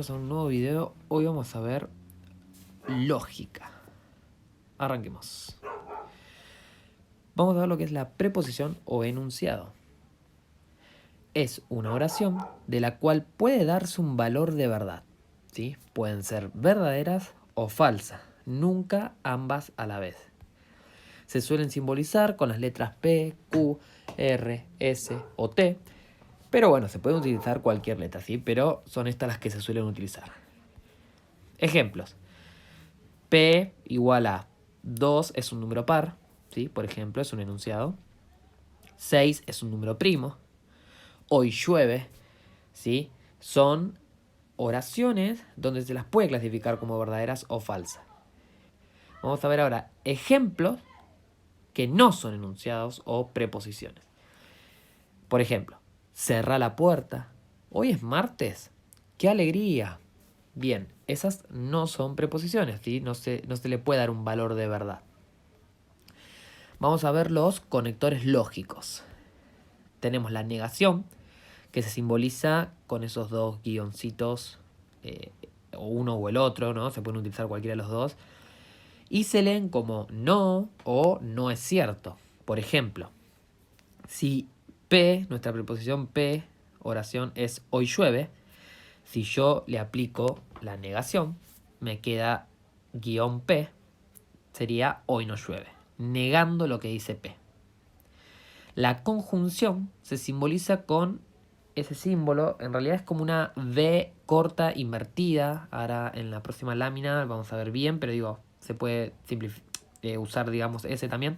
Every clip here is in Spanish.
bienvenidos a un nuevo video. Hoy vamos a ver lógica. Arranquemos. Vamos a ver lo que es la preposición o enunciado. Es una oración de la cual puede darse un valor de verdad, ¿sí? Pueden ser verdaderas o falsas, nunca ambas a la vez. Se suelen simbolizar con las letras P, Q, R, S o T. Pero bueno, se puede utilizar cualquier letra, ¿sí? Pero son estas las que se suelen utilizar. Ejemplos. P igual a 2 es un número par, ¿sí? Por ejemplo, es un enunciado. 6 es un número primo. Hoy llueve, ¿sí? Son oraciones donde se las puede clasificar como verdaderas o falsas. Vamos a ver ahora ejemplos que no son enunciados o preposiciones. Por ejemplo, cerra la puerta. Hoy es martes. ¡Qué alegría! Bien, esas no son preposiciones, ¿sí? No se le puede dar un valor de verdad. Vamos a ver los conectores lógicos. Tenemos la negación, que se simboliza con esos dos guioncitos, o uno o el otro, ¿no? Se pueden utilizar cualquiera de los dos. Y se leen como no o no es cierto. Por ejemplo, si P, nuestra preposición P, oración es hoy llueve, si yo le aplico la negación, me queda guión P, sería hoy no llueve, negando lo que dice P. La conjunción se simboliza con ese símbolo, en realidad es como una V corta invertida. Ahora en la próxima lámina vamos a ver bien, pero digo, se puede usar, digamos, ese también.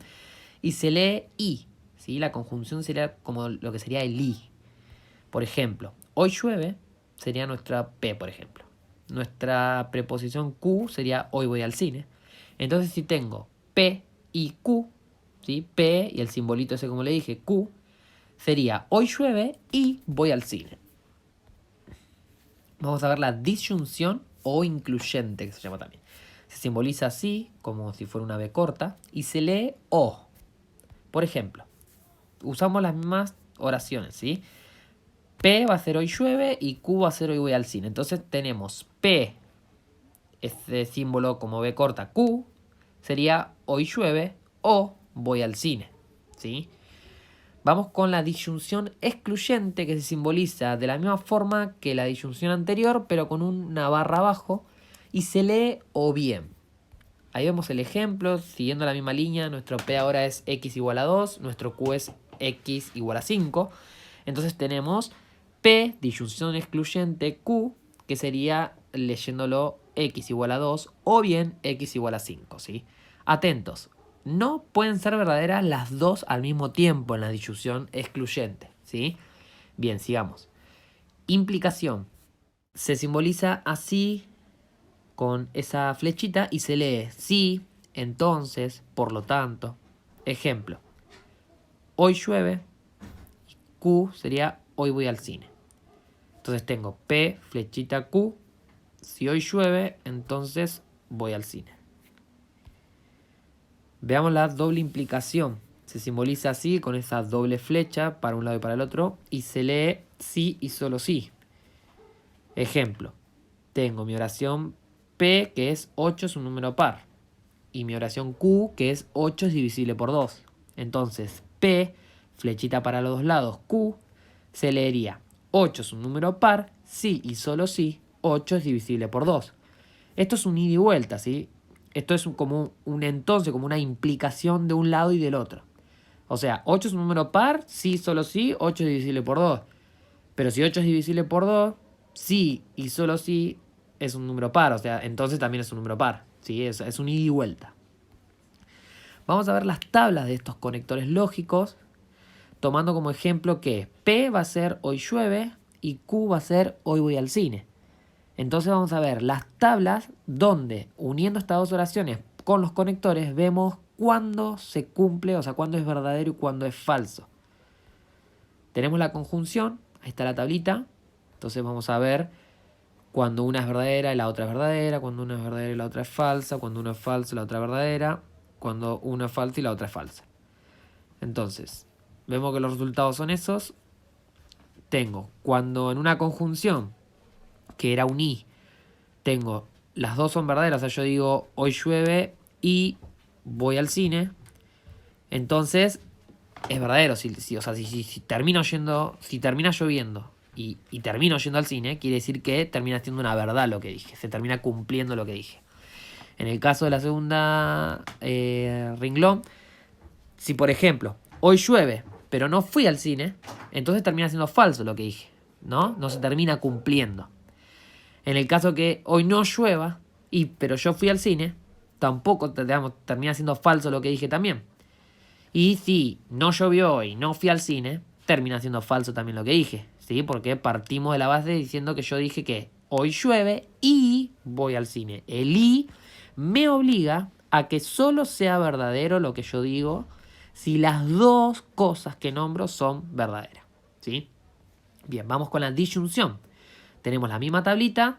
Y se lee I, ¿sí? La conjunción sería como lo que sería el I. Por ejemplo, hoy llueve sería nuestra P, por ejemplo. Nuestra preposición Q sería hoy voy al cine. Entonces si tengo P y Q, ¿sí? P y el simbolito ese como le dije, Q, sería hoy llueve y voy al cine. Vamos a ver la disyunción o incluyente, que se llama también. Se simboliza así, como si fuera una B corta, y se lee O. Por ejemplo, usamos las mismas oraciones, ¿sí? P va a ser hoy llueve y Q va a ser hoy voy al cine. Entonces tenemos P, este símbolo como B corta, Q, sería hoy llueve o voy al cine, ¿sí? Vamos con la disyunción excluyente, que se simboliza de la misma forma que la disyunción anterior, pero con una barra abajo, y se lee o bien. Ahí vemos el ejemplo, siguiendo la misma línea, nuestro P ahora es X igual a 2, nuestro Q es X igual a 5. Entonces tenemos P, disyunción excluyente, Q, que sería leyéndolo X igual a 2 o bien X igual a 5, ¿sí? Atentos, no pueden ser verdaderas las dos al mismo tiempo en la disyunción excluyente, ¿sí? Bien, sigamos. Implicación. Se simboliza así con esa flechita y se lee sí, entonces, por lo tanto. Ejemplo, hoy llueve, Q sería hoy voy al cine. Entonces tengo P, flechita Q. Si hoy llueve, entonces voy al cine. Veamos la doble implicación. Se simboliza así, con esa doble flecha para un lado y para el otro. Y se lee sí y solo sí. Ejemplo. Tengo mi oración P, que es 8, es un número par. Y mi oración Q, que es 8 es divisible por 2. Entonces, P, flechita para los dos lados, Q, se leería 8 es un número par, sí y solo sí, 8 es divisible por 2. Esto es un ida y vuelta, ¿sí? Esto es como un entonces, como una implicación de un lado y del otro. O sea, 8 es un número par, sí, solo sí, 8 es divisible por 2. Pero si 8 es divisible por 2, sí y solo sí es un número par. O sea, entonces también es un número par. ¿Sí? Es un ida y vuelta. Vamos a ver las tablas de estos conectores lógicos, tomando como ejemplo que P va a ser hoy llueve y Q va a ser hoy voy al cine. Entonces vamos a ver las tablas donde, uniendo estas dos oraciones con los conectores, vemos cuándo se cumple, o sea, cuándo es verdadero y cuándo es falso. Tenemos la conjunción, ahí está la tablita. Entonces vamos a ver cuando una es verdadera y la otra es verdadera, cuando una es verdadera y la otra es falsa, cuando una es falsa y la otra es verdadera, cuando una es falsa y la otra es falsa. Entonces, vemos que los resultados son esos. Tengo, cuando en una conjunción, que era un I, tengo, las dos son verdaderas, o sea, yo digo hoy llueve y voy al cine, entonces es verdadero. O sea, si termino yendo, si termina lloviendo y termino yendo al cine, quiere decir que termina siendo una verdad lo que dije, se termina cumpliendo lo que dije. En el caso de la segunda renglón, si por ejemplo hoy llueve pero no fui al cine, entonces termina siendo falso lo que dije, ¿no? No se termina cumpliendo. En el caso que hoy no llueva, pero yo fui al cine, tampoco termina siendo falso lo que dije también. Y si no llovió y no fui al cine, termina siendo falso también lo que dije, ¿sí? Porque partimos de la base diciendo que yo dije que hoy llueve y voy al cine. El y me obliga a que solo sea verdadero lo que yo digo si las dos cosas que nombro son verdaderas, ¿sí? Bien, vamos con la disyunción. Tenemos la misma tablita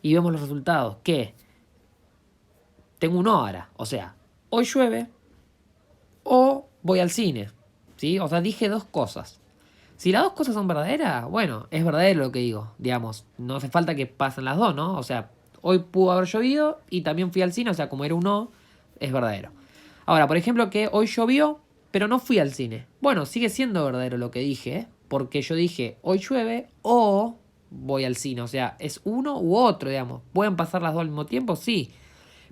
y vemos los resultados, que tengo un hora, o sea, hoy llueve o voy al cine, ¿sí? O sea, dije dos cosas. Si las dos cosas son verdaderas, bueno, es verdadero lo que digo, digamos, no hace falta que pasen las dos, ¿no? O sea, hoy pudo haber llovido y también fui al cine, o sea, como era un no, es verdadero. Ahora, por ejemplo, que hoy llovió, pero no fui al cine. Bueno, sigue siendo verdadero lo que dije, ¿eh? Porque yo dije, hoy llueve o voy al cine, o sea, es uno u otro, digamos. ¿Pueden pasar las dos al mismo tiempo? Sí,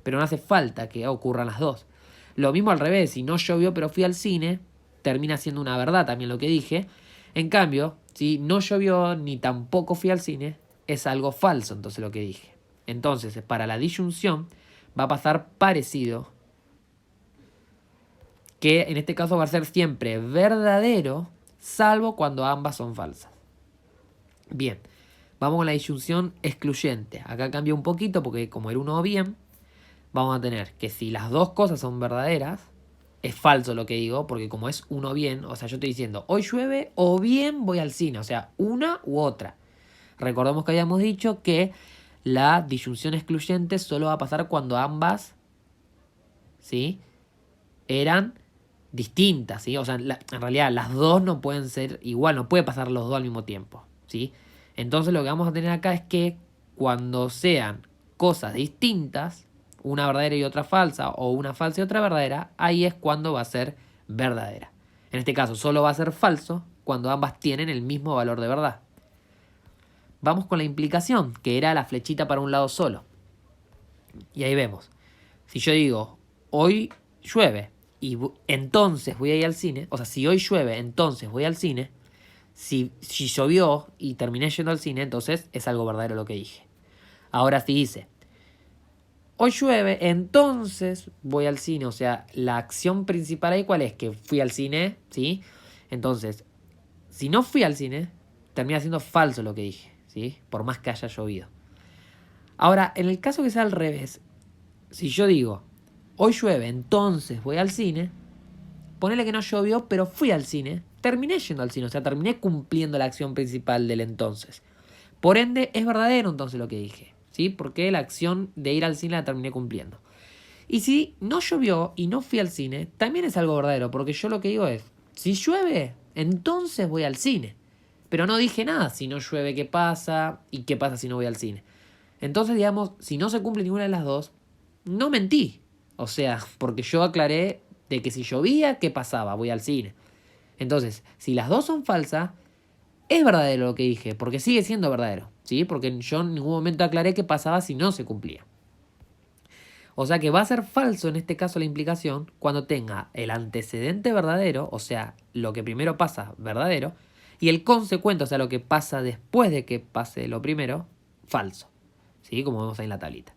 pero no hace falta que ocurran las dos. Lo mismo al revés, si no llovió pero fui al cine, termina siendo una verdad también lo que dije. En cambio, si no llovió ni tampoco fui al cine, es algo falso entonces lo que dije. Entonces, para la disyunción va a pasar parecido, que en este caso va a ser siempre verdadero, salvo cuando ambas son falsas. Bien, vamos con la disyunción excluyente. Acá cambia un poquito porque como era uno o bien, vamos a tener que si las dos cosas son verdaderas, es falso lo que digo, porque como es uno bien, o sea, yo estoy diciendo hoy llueve o bien voy al cine, o sea, una u otra. Recordemos que habíamos dicho que la disyunción excluyente solo va a pasar cuando ambas, ¿sí?, eran distintas, ¿sí? O sea, en realidad las dos no pueden ser igual, no puede pasar los dos al mismo tiempo, ¿sí? Entonces lo que vamos a tener acá es que cuando sean cosas distintas, una verdadera y otra falsa, o una falsa y otra verdadera, ahí es cuando va a ser verdadera. En este caso solo va a ser falso cuando ambas tienen el mismo valor de verdad. Vamos con la implicación, que era la flechita para un lado solo. Y ahí vemos. Si yo digo, hoy llueve y entonces voy a ir al cine, o sea, si hoy llueve, entonces voy al cine, si llovió y terminé yendo al cine, entonces es algo verdadero lo que dije. Ahora si dice, hoy llueve, entonces voy al cine, o sea, la acción principal ahí, ¿cuál es? Que fui al cine, ¿sí? Entonces, si no fui al cine, termina siendo falso lo que dije, ¿sí? Por más que haya llovido. Ahora, en el caso que sea al revés, si yo digo, hoy llueve, entonces voy al cine, ponele que no llovió, pero fui al cine, terminé yendo al cine, o sea, terminé cumpliendo la acción principal del entonces. Por ende, es verdadero entonces lo que dije, ¿sí? Porque la acción de ir al cine la terminé cumpliendo. Y si no llovió y no fui al cine, también es algo verdadero, porque yo lo que digo es, si llueve, entonces voy al cine. Pero no dije nada, si no llueve, ¿qué pasa? ¿Y qué pasa si no voy al cine? Entonces, digamos, si no se cumple ninguna de las dos, no mentí. O sea, porque yo aclaré de que si llovía, ¿qué pasaba? Voy al cine. Entonces, si las dos son falsas, es verdadero lo que dije, porque sigue siendo verdadero, ¿sí? Porque yo en ningún momento aclaré qué pasaba si no se cumplía. O sea que va a ser falso en este caso la implicación cuando tenga el antecedente verdadero, o sea, lo que primero pasa verdadero, y el consecuente, o sea, lo que pasa después de que pase lo primero, falso. ¿Sí? Como vemos ahí en la tablita.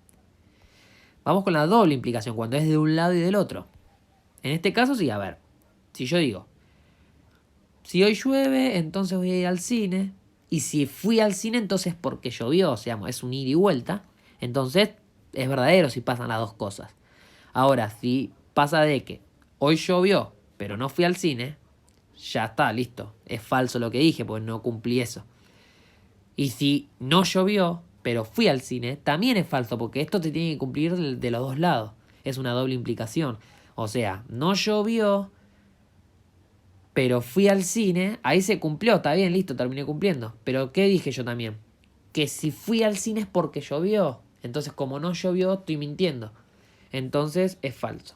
Vamos con la doble implicación, cuando es de un lado y del otro. En este caso sí, a ver, si yo digo, si hoy llueve, entonces voy a ir al cine, y si fui al cine, entonces porque llovió, o sea, es un ida y vuelta, entonces es verdadero si pasan las dos cosas. Ahora, si pasa de que hoy llovió, pero no fui al cine, ya está, listo, es falso lo que dije, porque no cumplí eso. Y si no llovió, pero fui al cine, también es falso, porque esto te tiene que cumplir de los dos lados. Es una doble implicación. O sea, no llovió, pero fui al cine, ahí se cumplió, está bien, listo, terminé cumpliendo. Pero ¿qué dije yo también? que si fui al cine es porque llovió. Entonces, como no llovió, estoy mintiendo. Entonces, es falso.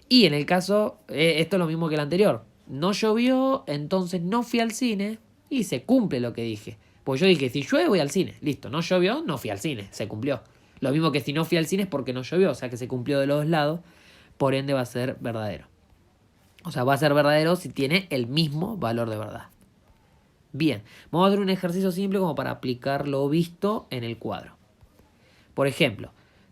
Y en el caso, esto es lo mismo que el anterior. No llovió, entonces no fui al cine y se cumple lo que dije. Pues yo dije, si llueve voy al cine. Listo, no llovió, no fui al cine. Se cumplió. Lo mismo que si no fui al cine es porque no llovió. O sea que se cumplió de los dos lados. Por ende va a ser verdadero. O sea, va a ser verdadero si tiene el mismo valor de verdad. Bien, vamos a hacer un ejercicio simple como para aplicar lo visto en el cuadro. Por ejemplo,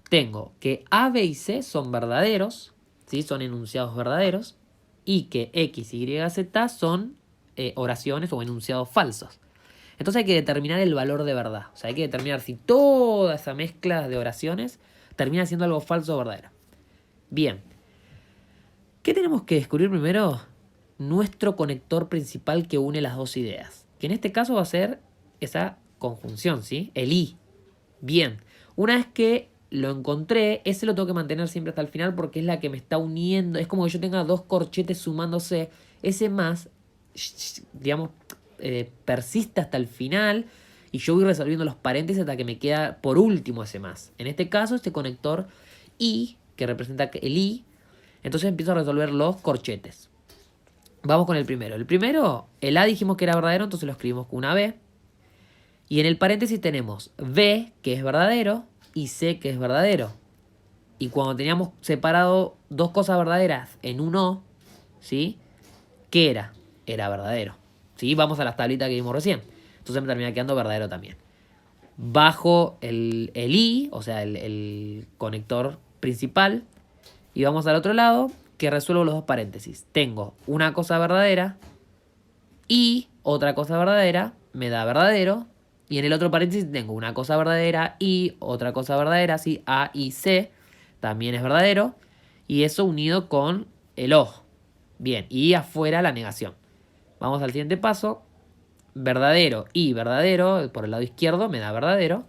tengo que A, B y C son verdaderos, ¿sí? Son enunciados verdaderos, y que X, Y, Z son oraciones o enunciados falsos. Entonces hay que determinar el valor de verdad. O sea, hay que determinar si toda esa mezcla de oraciones termina siendo algo falso o verdadero. Bien, ¿qué tenemos que descubrir primero? Nuestro conector principal que une las dos ideas. Que en este caso va a ser esa conjunción, ¿sí? El I. Bien, una vez que lo encontré, ese lo tengo que mantener siempre hasta el final porque es la que me está uniendo. Es como que yo tenga dos corchetes sumándose. Ese más, digamos, persiste hasta el final y yo voy resolviendo los paréntesis hasta que me queda por último ese más. En este caso, este conector I, que representa el I, entonces empiezo a resolver los corchetes. Vamos con el primero. El primero, el A dijimos que era verdadero, entonces lo escribimos con una B. Y en el paréntesis tenemos B, que es verdadero, y C, que es verdadero. Y cuando teníamos separado dos cosas verdaderas en un O, ¿sí? ¿Qué era? Era verdadero. ¿Sí? Vamos a las tablitas que vimos recién. Entonces me termina quedando verdadero también. Bajo el I, o sea, el conector principal. Y vamos al otro lado, que resuelvo los dos paréntesis. Tengo una cosa verdadera y otra cosa verdadera me da verdadero. Y en el otro paréntesis tengo una cosa verdadera y otra cosa verdadera, ¿sí? A y C también es verdadero. Y eso unido con el O. Bien, y afuera la negación. Vamos al siguiente paso. Verdadero y verdadero, por el lado izquierdo me da verdadero.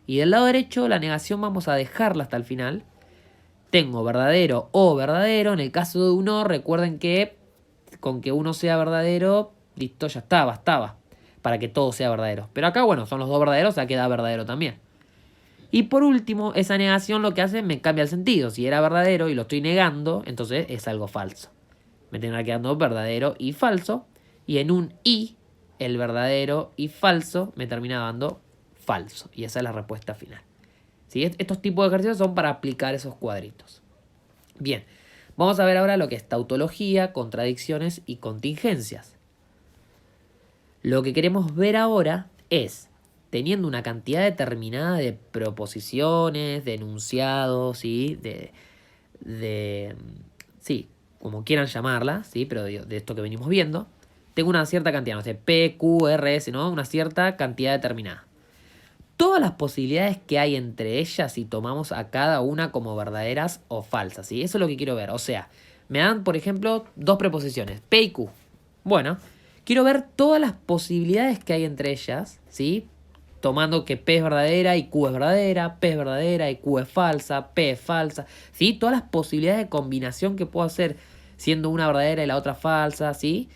Y del lado derecho la negación vamos a dejarla hasta el final. Tengo verdadero o verdadero. En el caso de uno, recuerden que con que uno sea verdadero, listo, ya está, bastaba. Para que todo sea verdadero. Pero acá, bueno, son los dos verdaderos, o sea, queda verdadero también. Y por último, esa negación lo que hace me cambia el sentido. Si era verdadero y lo estoy negando, entonces es algo falso. Me tendrá quedando verdadero y falso. Y en un I, el verdadero y falso me termina dando falso. Y esa es la respuesta final. ¿Sí? Estos tipos de ejercicios son para aplicar esos cuadritos. Bien, vamos a ver ahora lo que es tautología, contradicciones y contingencias. Lo que queremos ver ahora es, teniendo una cantidad determinada de proposiciones, de enunciados, ¿sí? Sí, como quieran llamarla, ¿sí? Pero de esto que venimos viendo, tengo una cierta cantidad, no sé, P, Q, R, S, ¿no? Una cierta cantidad determinada. Todas las posibilidades que hay entre ellas si tomamos a cada una como verdaderas o falsas, ¿sí? Eso es lo que quiero ver. O sea, me dan, por ejemplo, dos preposiciones, P y Q. Bueno, quiero ver todas las posibilidades que hay entre ellas, ¿sí? Tomando que P es verdadera y Q es verdadera, P es verdadera y Q es falsa, P es falsa, ¿sí? Todas las posibilidades de combinación que puedo hacer siendo una verdadera y la otra falsa, ¿sí?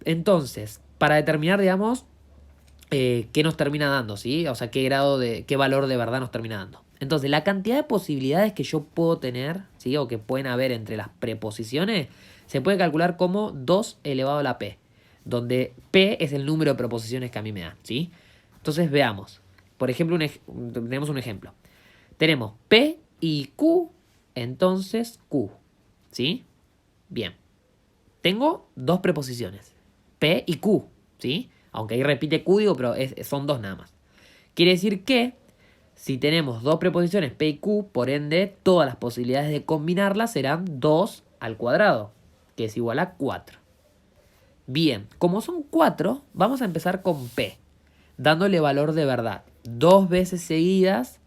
Entonces, para determinar, digamos, qué nos termina dando, ¿sí? O sea, qué valor de verdad nos termina dando. Entonces, la cantidad de posibilidades que yo puedo tener, ¿sí? O que pueden haber entre las preposiciones, se puede calcular como 2 elevado a la P, donde P es el número de preposiciones que a mí me da, ¿sí? Entonces, veamos. Por ejemplo, tenemos un ejemplo. Tenemos P y Q, entonces Q, ¿sí? Bien. Tengo dos preposiciones, P y Q, ¿sí? Aunque ahí repite Q, digo, pero son dos nada más. Quiere decir que si tenemos dos preposiciones P y Q, por ende, todas las posibilidades de combinarlas serán 2 al cuadrado, que es igual a 4. Bien, como son 4, vamos a empezar con P, dándole valor de verdad 2 veces seguidas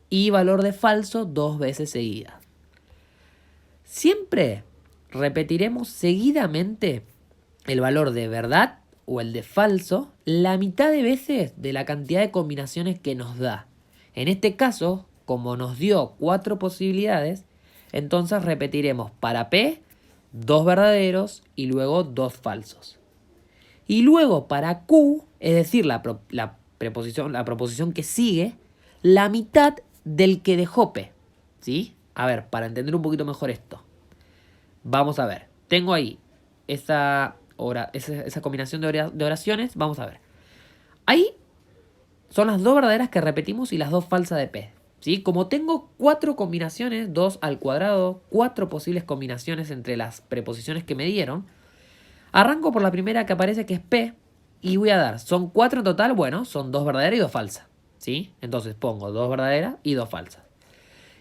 y valor de falso 2 veces seguidas. Siempre repetiremos seguidamente el valor de verdad o el de falso la mitad de veces de la cantidad de combinaciones que nos da. En este caso, como nos dio 4 posibilidades, entonces repetiremos para P 2 verdaderos y luego 2 falsos. Y luego para Q, es decir, la proposición que sigue, la mitad del que dejó P. ¿Sí? A ver, para entender un poquito mejor esto. Vamos a ver. Tengo ahí esa combinación de oraciones. Vamos a ver. Ahí son las dos verdaderas que repetimos y las dos falsas de P. ¿Sí? Como tengo 4 combinaciones, 2 al cuadrado, 4 posibles combinaciones entre las preposiciones que me dieron, arranco por la primera que aparece, que es P, y voy a dar, son 4 en total, bueno, son 2 verdaderas y 2 falsas. ¿Sí? Entonces pongo 2 verdaderas y 2 falsas.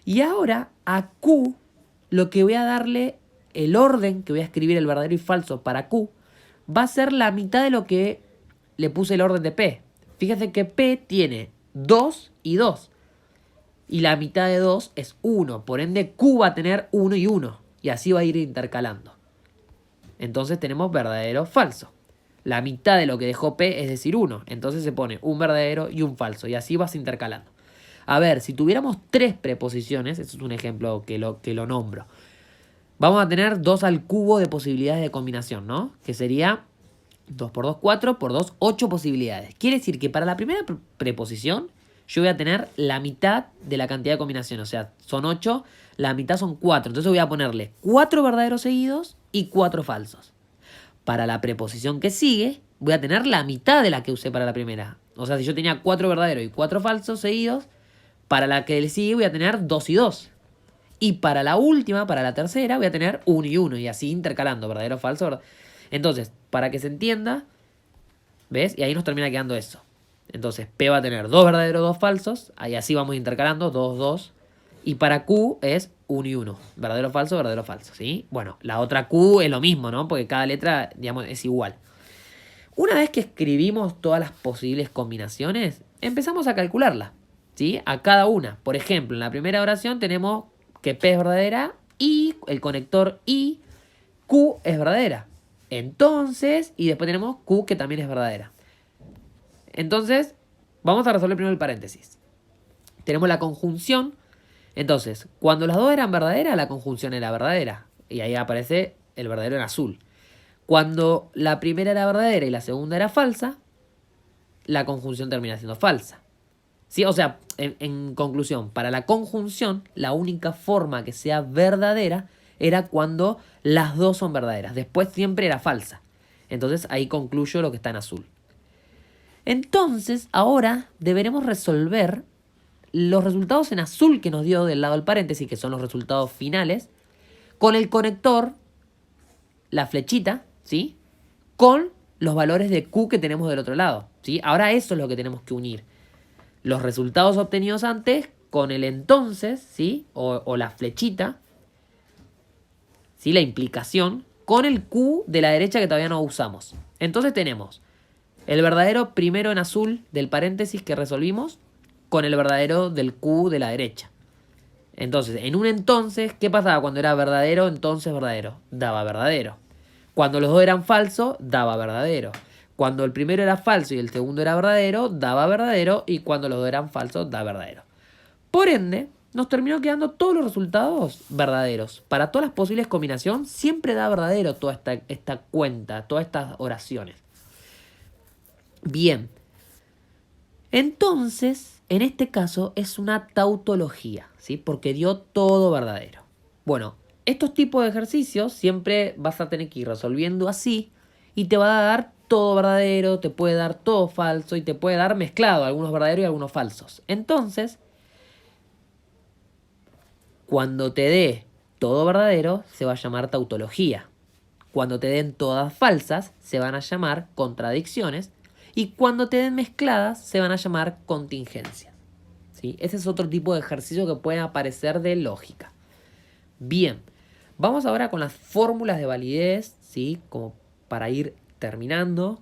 Y ahora a Q, lo que voy a darle, el orden que voy a escribir el verdadero y falso para Q, va a ser la mitad de lo que le puse el orden de P. Fíjense que P tiene 2 y 2. Y la mitad de 2 es 1. Por ende, Q va a tener 1 y 1. Y así va a ir intercalando. Entonces tenemos verdadero, falso. La mitad de lo que dejó P es decir 1. Entonces se pone un verdadero y un falso. Y así vas intercalando. A ver, si tuviéramos 3 preposiciones, eso es un ejemplo que lo nombro. Vamos a tener 2 al cubo de posibilidades de combinación, ¿no? Que sería 2 por 2, 4, por 2, 8 posibilidades. Quiere decir que para la primera preposición yo voy a tener la mitad de la cantidad de combinaciones. O sea, son 8, la mitad son 4. Entonces voy a ponerle 4 verdaderos seguidos y 4 falsos. Para la preposición que sigue, voy a tener la mitad de la que usé para la primera. O sea, si yo tenía 4 verdaderos y 4 falsos seguidos, para la que le sigue voy a tener 2 y 2. Y para la última, para la tercera, voy a tener 1 y 1. Y así intercalando, verdadero, falso, verdadero. Entonces, para que se entienda, ¿ves? Y ahí nos termina quedando eso. Entonces, P va a tener 2 verdaderos, 2 falsos. Ahí así vamos intercalando, 2, 2. Y para Q es 1 y 1. Verdadero, falso, ¿sí? Bueno, la otra Q es lo mismo, ¿no? Porque cada letra, digamos, es igual. Una vez que escribimos todas las posibles combinaciones, empezamos a calcularlas, ¿sí? A cada una. Por ejemplo, en la primera oración tenemos que P es verdadera y el conector y Q es verdadera. Entonces, y después tenemos Q que también es verdadera. Entonces, vamos a resolver primero el paréntesis. Tenemos la conjunción. Entonces, cuando las dos eran verdaderas, la conjunción era verdadera. Y ahí aparece el verdadero en azul. Cuando la primera era verdadera y la segunda era falsa, la conjunción termina siendo falsa. ¿Sí? O sea, en conclusión, para la conjunción, la única forma que sea verdadera era cuando las dos son verdaderas. Después siempre era falsa. Entonces ahí concluyo lo que está en azul. Entonces, ahora deberemos resolver los resultados en azul que nos dio del lado del paréntesis, que son los resultados finales, con el conector, la flechita, ¿sí? Con los valores de Q que tenemos del otro lado, ¿sí? Ahora eso es lo que tenemos que unir. Los resultados obtenidos antes con el entonces, ¿sí? O la flechita, ¿sí? La implicación, con el Q de la derecha que todavía no usamos. Entonces tenemos el verdadero primero en azul del paréntesis que resolvimos con el verdadero del Q de la derecha. Entonces, en un entonces, ¿qué pasaba cuando era verdadero, entonces verdadero? Daba verdadero. Cuando los dos eran falsos, daba verdadero. Cuando el primero era falso y el segundo era verdadero, daba verdadero. Y cuando los dos eran falsos, da verdadero. Por ende, nos terminó quedando todos los resultados verdaderos. Para todas las posibles combinaciones, siempre da verdadero toda esta cuenta, todas estas oraciones. Bien. Entonces, en este caso es una tautología, ¿sí? Porque dio todo verdadero. Bueno, estos tipos de ejercicios siempre vas a tener que ir resolviendo así y te va a dar todo verdadero, te puede dar todo falso y te puede dar mezclado, algunos verdaderos y algunos falsos. Entonces, cuando te dé todo verdadero, se va a llamar tautología. Cuando te den todas falsas, se van a llamar contradicciones. Y cuando te den mezcladas, se van a llamar contingencias, ¿sí? Ese es otro tipo de ejercicio que puede aparecer de lógica. Bien, vamos ahora con las fórmulas de validez, ¿sí? Como para ir terminando.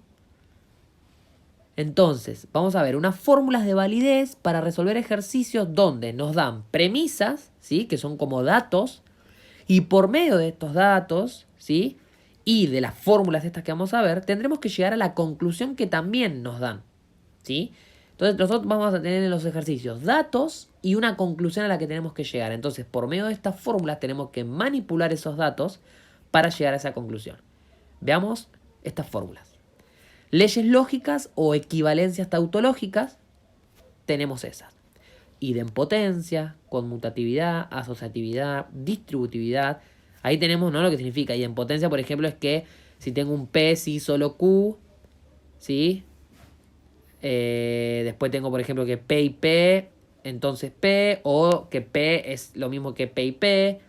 Entonces, vamos a ver unas fórmulas de validez para resolver ejercicios donde nos dan premisas, ¿sí? Que son como datos. Y por medio de estos datos, ¿sí? Y de las fórmulas estas que vamos a ver, tendremos que llegar a la conclusión que también nos dan, ¿sí? Entonces nosotros vamos a tener en los ejercicios datos y una conclusión a la que tenemos que llegar. Entonces, por medio de estas fórmulas tenemos que manipular esos datos para llegar a esa conclusión. Veamos estas fórmulas. Leyes lógicas o equivalencias tautológicas, tenemos esas. Idempotencia, conmutatividad, asociatividad, distributividad. Ahí tenemos, ¿no?, lo que significa. Idempotencia, por ejemplo, es que si tengo un P, sí, solo Q, ¿sí? Después tengo, por ejemplo, que P y P, entonces P, o que P es lo mismo que P y P.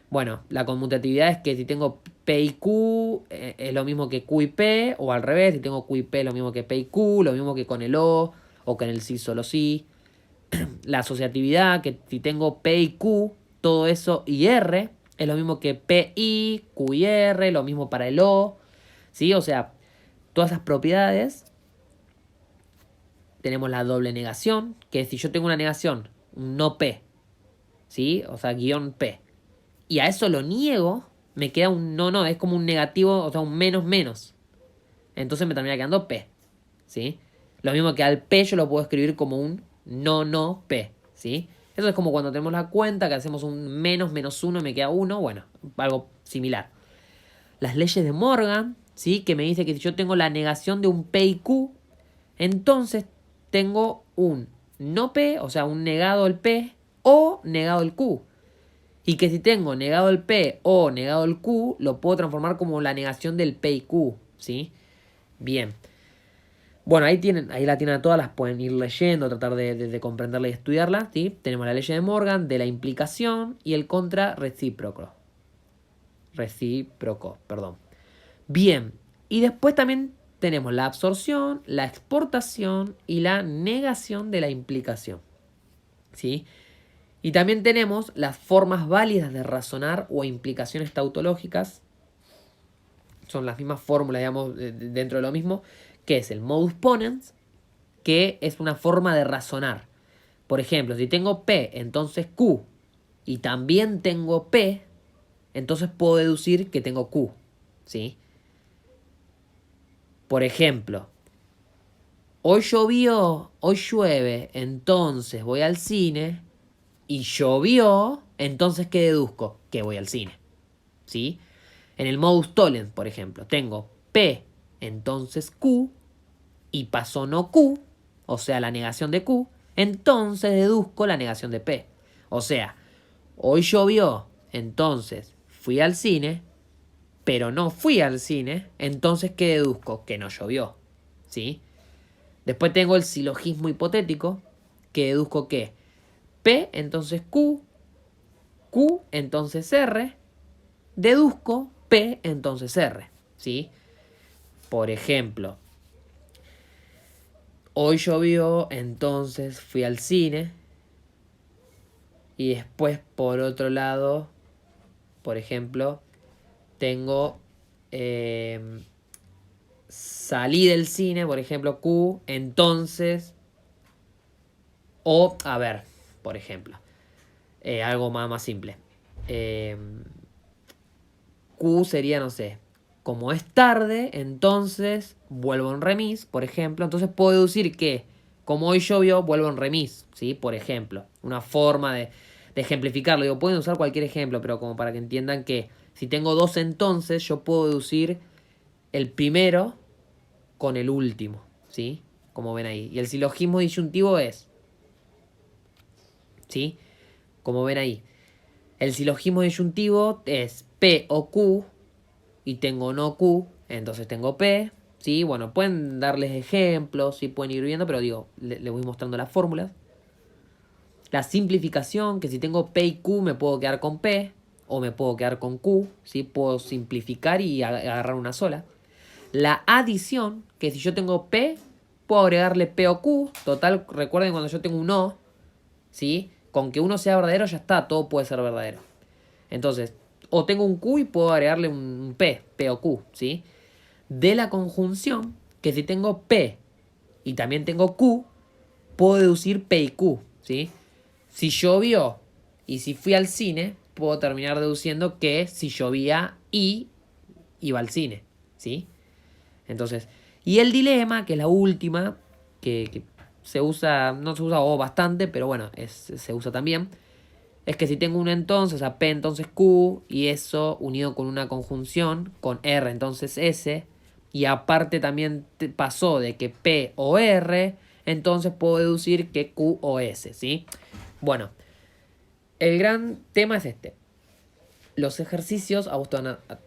Bueno, la conmutatividad es que si tengo P y Q es lo mismo que Q y P, o al revés, si tengo Q y P es lo mismo que P y Q, lo mismo que con el O, o con el sí, solo sí. La asociatividad, que si tengo P y Q, todo eso y R, es lo mismo que P y Q y R, lo mismo para el O, ¿sí? O sea, todas esas propiedades. Tenemos la doble negación, que si yo tengo una negación, un no P, ¿sí? O sea, guión P, y a eso lo niego, me queda un no, es como un negativo, o sea, un menos menos. Entonces me termina quedando P, ¿sí? Lo mismo que al P yo lo puedo escribir como un no P, ¿sí? Eso es como cuando tenemos la cuenta, que hacemos un menos 1 y me queda 1, bueno, algo similar. Las leyes de Morgan, ¿sí? Que me dice que si yo tengo la negación de un P y Q, entonces tengo un no P, o sea, un negado el P o negado el Q. Y que si tengo negado el P o negado el Q, lo puedo transformar como la negación del P y Q, ¿sí? Bien. Bueno, ahí la tienen todas, las pueden ir leyendo, tratar de comprenderla y estudiarla, ¿sí? Tenemos la ley de Morgan, de la implicación y el contra recíproco. Perdón. Bien, y después también tenemos la absorción, la exportación y la negación de la implicación, ¿sí? Y también tenemos las formas válidas de razonar o implicaciones tautológicas. Son las mismas fórmulas, digamos, dentro de lo mismo, que es el modus ponens, que es una forma de razonar. Por ejemplo, si tengo P, entonces Q, y también tengo P, entonces puedo deducir que tengo Q, ¿sí? Por ejemplo, hoy llovió, hoy llueve, entonces voy al cine, y llovió, entonces ¿qué deduzco? Que voy al cine, ¿sí? En el modus tollens, por ejemplo, tengo P, entonces Q, y pasó no Q, o sea, la negación de Q, entonces deduzco la negación de P. O sea, hoy llovió, entonces fui al cine, pero no fui al cine, entonces ¿qué deduzco? Que no llovió, ¿sí? Después tengo el silogismo hipotético, que deduzco que P, entonces Q, Q, entonces R, deduzco P, entonces R, ¿sí? Por ejemplo, hoy llovió, entonces fui al cine. Y después, por otro lado, por ejemplo, tengo salí del cine, por ejemplo, Q, entonces, o, a ver, por ejemplo, algo más simple. Q sería, no sé, como es tarde, entonces vuelvo en remis, por ejemplo. Entonces puedo deducir que, como hoy llovió, vuelvo en remis, ¿sí? Por ejemplo, una forma de ejemplificarlo. Digo, pueden usar cualquier ejemplo, pero como para que entiendan que si tengo dos entonces, yo puedo deducir el primero con el último, ¿sí? Como ven ahí. Y el silogismo disyuntivo es, ¿sí? Como ven ahí. El silogismo disyuntivo es P o Q y tengo no Q, entonces tengo P, ¿sí? Bueno, pueden darles ejemplos, ¿sí? Pueden ir viendo, pero digo, les voy mostrando las fórmulas. La simplificación, que si tengo P y Q me puedo quedar con P o me puedo quedar con Q, ¿sí? Puedo simplificar y agarrar una sola. La adición, que si yo tengo P, puedo agregarle P o Q. Total, recuerden cuando yo tengo un O, ¿sí? Con que uno sea verdadero ya está, todo puede ser verdadero. Entonces, o tengo un Q y puedo agregarle un P o Q, ¿sí? De la conjunción, que si tengo P y también tengo Q, puedo deducir P y Q, ¿sí? Si llovió y si fui al cine, puedo terminar deduciendo que si llovía y iba al cine, ¿sí? Entonces, y el dilema, que es la última, que se usa, no se usa o bastante, pero bueno, se usa también, es que si tengo un entonces, o sea, P entonces Q, y eso unido con una conjunción, con R entonces S, y aparte también pasó de que P o R, entonces puedo deducir que Q o S, ¿sí? Bueno, el gran tema es este. Los ejercicios a vos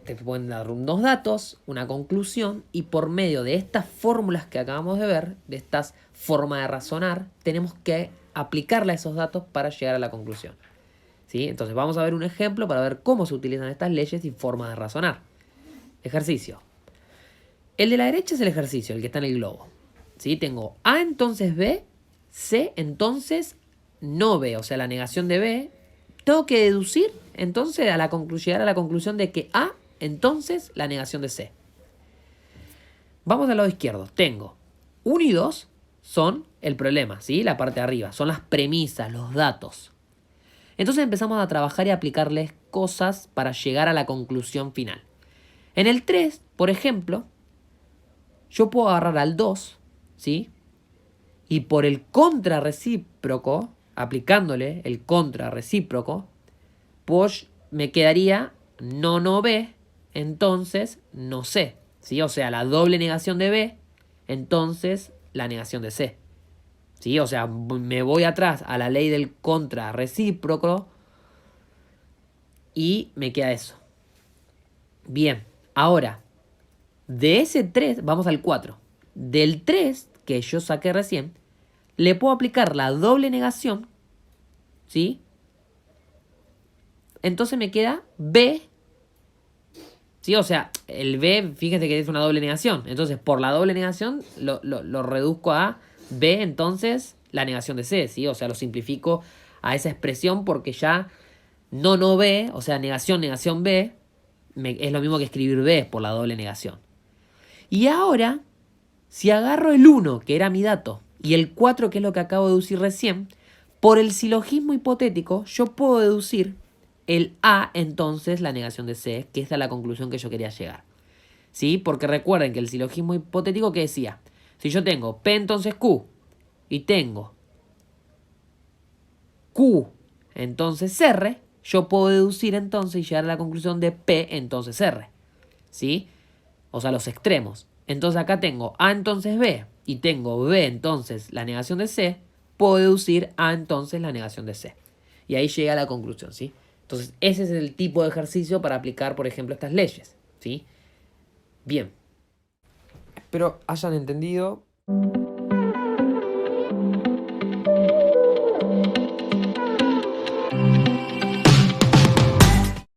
te pueden dar unos datos, una conclusión, y por medio de estas fórmulas que acabamos de ver, de estas formas de razonar, tenemos que aplicarle a esos datos para llegar a la conclusión. ¿Sí? Entonces vamos a ver un ejemplo para ver cómo se utilizan estas leyes y formas de razonar. Ejercicio. El de la derecha es el ejercicio, el que está en el globo. ¿Sí? Tengo A entonces B, C entonces no B, o sea la negación de B. Tengo que deducir entonces llegar a la conclusión de que A entonces la negación de C. Vamos al lado izquierdo. Tengo 1 y 2 son el problema, ¿sí? La parte de arriba, son las premisas, los datos. Entonces empezamos a trabajar y aplicarles cosas para llegar a la conclusión final. En el 3, por ejemplo, yo puedo agarrar al 2, ¿sí? Y por el contrarrecíproco, aplicándole el contrarrecíproco, pues me quedaría no B, entonces no C, ¿sí? O sea, la doble negación de B, entonces la negación de C. ¿Sí? O sea, me voy atrás a la ley del contrarrecíproco y me queda eso. Bien, ahora, de ese 3, vamos al 4. Del 3 que yo saqué recién, le puedo aplicar la doble negación, ¿sí? Entonces me queda B, ¿sí? O sea, el B, fíjense que es una doble negación. Entonces, por la doble negación, lo reduzco a B, entonces, la negación de C, ¿sí? O sea, lo simplifico a esa expresión porque ya no B, o sea, negación B, es lo mismo que escribir B por la doble negación. Y ahora, si agarro el 1, que era mi dato, y el 4, que es lo que acabo de deducir recién, por el silogismo hipotético, yo puedo deducir el A, entonces, la negación de C, que esta es la conclusión que yo quería llegar. ¿Sí? Porque recuerden que el silogismo hipotético, ¿qué decía? Si yo tengo P, entonces Q, y tengo Q, entonces R, yo puedo deducir entonces y llegar a la conclusión de P, entonces R. ¿Sí? O sea, los extremos. Entonces acá tengo A, entonces B, y tengo B, entonces la negación de C, puedo deducir A, entonces la negación de C. Y ahí llega a la conclusión, ¿sí? Entonces, ese es el tipo de ejercicio para aplicar, por ejemplo, estas leyes, ¿sí? Bien. Espero hayan entendido.